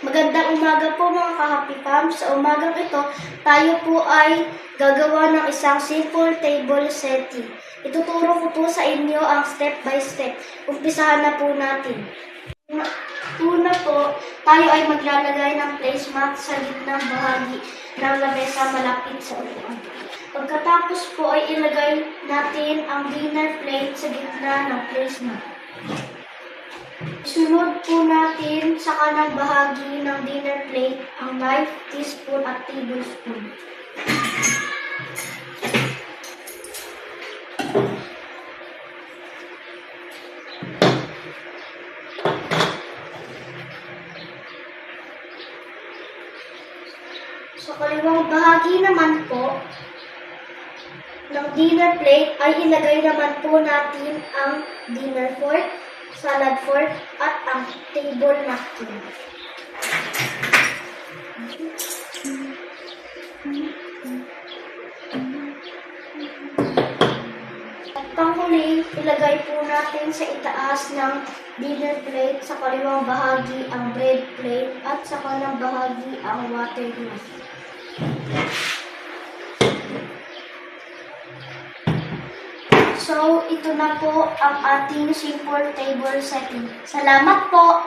Magandang umaga po mga ka-Happy Fam. Sa umagang ito, tayo po ay gagawa ng isang simple table setting. Ituturo ko po sa inyo ang step by step. Umpisahan na po natin. Una po, tayo ay maglalagay ng placemat sa gitnang bahagi ng lamesa malapit sa upuan. Pagkatapos po ay ilagay natin ang dinner plate sa gitna ng placemat. Sunod po natin sa kanang bahagi ng dinner plate ang knife, teaspoon at tablespoon. Sa kaliwang bahagi naman po ng dinner plate ay ilagay naman po natin ang dinner fork, salad fork at ang table napkin. At panghuli, ilagay po natin sa itaas ng dinner plate sa kaliwang bahagi ang bread plate at sa kanang bahagi ang water glass. So, ito na po ang ating simple table setting. Salamat po!